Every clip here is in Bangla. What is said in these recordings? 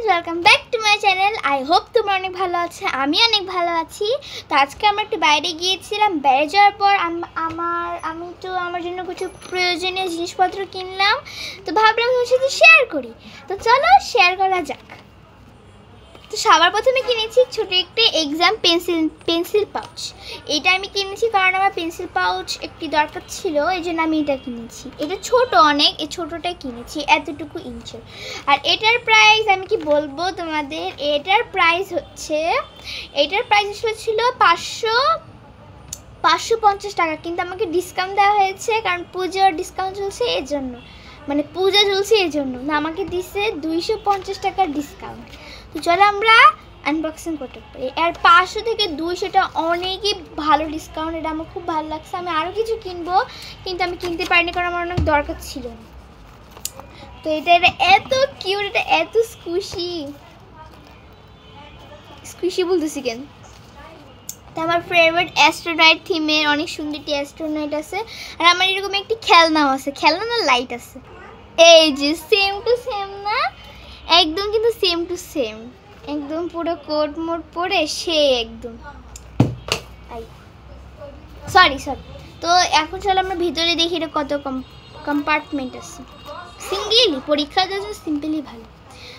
Guys, welcome back to my channel. I hope তোমরা অনেক ভালো আছো, আমি অনেক ভালো আছি। তো আজকে আমরা একটু বাইরে গিয়েছিলাম। বাইরে যাওয়ার পর আমি তো আমার জন্য কিছু প্রয়োজনীয় জিনিসপত্র কিনলাম। তো ভাবলাম তোমার সাথে শেয়ার করি। তো চলো শেয়ার করা যাক। তো সবার প্রথমে কিনেছি ছোটো একটা এক্সাম পেন্সিল পাউচ। এটা আমি কিনেছি কারণ আমার পেন্সিল পাউচ একটি দরকার ছিল, এই জন্য আমি এটা কিনেছি। এটা ছোট অনেক, এই ছোটোটাই কিনেছি এতটুকু ইঞ্চের। আর এটার প্রাইস আমি কি বলবো তোমাদের, এটার প্রাইস ছিল 550 টাকা, কিন্তু আমাকে ডিসকাউন্ট দেওয়া হয়েছে কারণ পুজোর ডিসকাউন্ট চলছে এর জন্য, মানে পূজা চলছে এই জন্য না, আমাকে দিচ্ছে 250 টাকার ডিসকাউন্ট। তো চলো আমরা আনবক্সিং করতে পারি। আর 500 থেকে 200টা অনেকই ভালো ডিসকাউন্ট, এটা আমার খুব ভালো লাগছে। আমি আরও কিছু কিনবো কিন্তু আমি কিনতে পারিনি কারণ আমার অনেক দরকার ছিল না। তো এটা এত কিউট, এটা এত স্কুইশি বলতেছি কেন। তো আমার ফেভারিট অ্যাস্ট্রোনাইট থিমের অনেক সুন্দর একটি অ্যাস্ট্রোনাইট আছে। আর আমার এরকম একটি খেলনাও আছে, খেলনা না লাইট আছে। এই যে সেম টু সেম না, একদম কিন্তু সেম টু সেম, একদম পুরো কোট মোট পরে সে একদম সরি। তো এখন চলো আমরা ভিতরে দেখি এটা কত কম্পার্টমেন্ট আছে। সিঙ্গেলই পরীক্ষার জন্য সিম্পলি ভালো।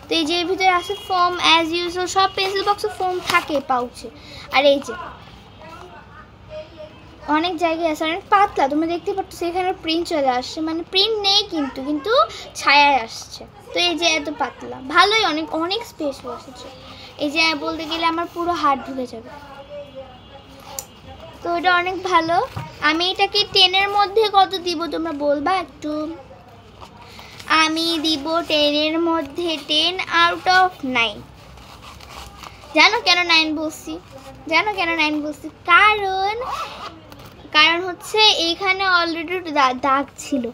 তো এই যে এর ভিতরে আছে ফোম অ্যাজ ইউজুয়াল, সব পেন্সিল বক্সে ফোম থাকে পাউচে। আর এই যে অনেক জায়গায় আছে, অনেক পাতলা, তোমরা দেখতে পাচ্ছ এখানে প্রিন্ট চলে আসছে, মানে প্রিন্ট নেই কিন্তু ছায়ায় আসছে। তো এই যে এত পাতলা, ভালোই, অনেক অনেক স্পেস বসেছে। এই যে বলতে গেলে আমার পুরো হাত ঢুকে যাবে। তো এটা অনেক ভালো। আমি এটাকে 10-এর মধ্যে কত দিব তোমরা বলবা একটু। আমি দিব 10-এর মধ্যে 10 আউট অফ 9। জানো কেন 9 বলছি? কারণ হচ্ছে এইখানে অলরেডি দাগ ছিল।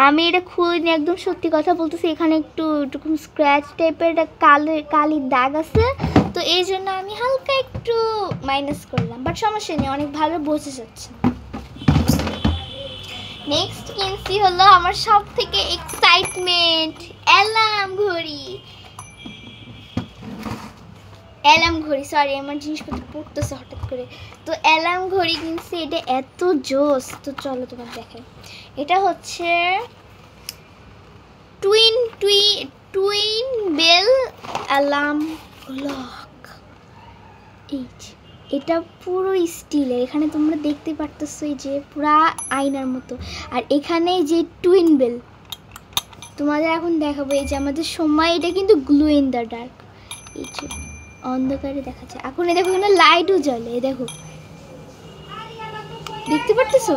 আমি এটা খুলিনি, একদম সত্যি কথা বলতেছি। এখানে একটু স্ক্র্যাচ টাইপের একটা কালির দাগ আছে, তো এই জন্য আমি হালকা একটু মাইনাস করলাম, বাট সমস্যা নেই, অনেক ভালো বোঝা যাচ্ছে। নেক্সট কিনছি হলো আমার সব থেকে এক্সাইটমেন্ট, অ্যালার্ম ঘড়ি। সরি, আমার জিনিসপত্র পড়তেছে হঠাৎ করে। তো অ্যালার্ম ঘড়ি কিনছি, এটা এত জোস। তো চলো তোমার দেখাই। এটা হচ্ছে টুইন বেল অ্যালার্ম ক্লক। এটা পুরো স্টিলের, এখানে তোমরা দেখতে পারতেছো এই যে পুরা আয়নার মতো। আর এখানে যে টুইন বেল তোমাদের এখন দেখাবো, এই যে আমাদের সময়, এটা কিন্তু গ্লো ইন দ্য ডার্ক। এই যে অন্ধকারে দেখা যায়। এখন এই দেখো এখানে লাইটও জ্বলে, দেখো দেখতে পারতেছো।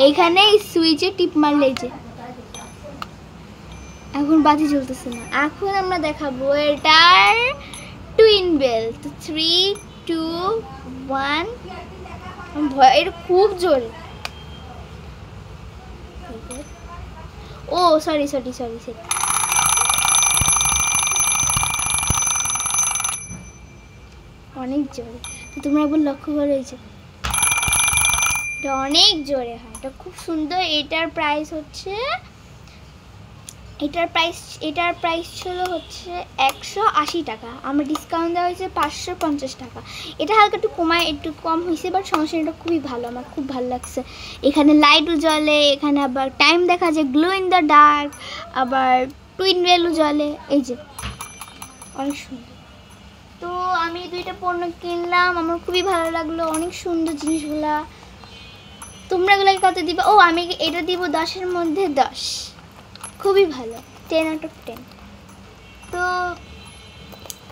এইখানে এই সুইচে টিপ মারলে যে এখন বাতি জ্বলতেছে না। এখন আমরা দেখাবো এটার টুইন বেল। তো 3, 2, 1। এটা খুব জোরে। ও সরি অনেক জোরে। তো তোমরা একবার লক্ষ্য করো, এই যে এটা অনেক জোরে হয়, এটা খুব সুন্দর। এটার প্রাইস ছিল হচ্ছে 180 টাকা। আমার ডিসকাউন্ট দেওয়া হয়েছে 550 টাকা। এটা হালকা একটু কম হয়েছে, বাট সমস্যা, এটা খুবই ভালো, আমার খুব ভালো লাগছে। এখানে লাইটও জ্বলে, এখানে আবার টাইম দেখা যায়, গ্লো ইন দ্য ডার্ক, আবার টুইন বেলও জ্বলে। এই যে অনেক সুন্দর। তো আমি 2টা পণ্য কিনলাম, আমার খুবই ভালো লাগলো, অনেক সুন্দর জিনিসগুলা। তোমরা এগুলোকে কত দিবা? ও আমি এটা দিব 10-এর মধ্যে 10, খুবই ভালো, 10 আউট অফ 10। তো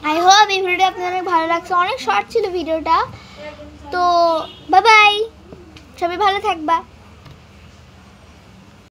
আই হোপ এই ভিডিওটা আপনাদের অনেক ভালো লাগছে, অনেক শর্ট ছিল ভিডিওটা। তো বাই বাই, সবাই ভালো থাকবা।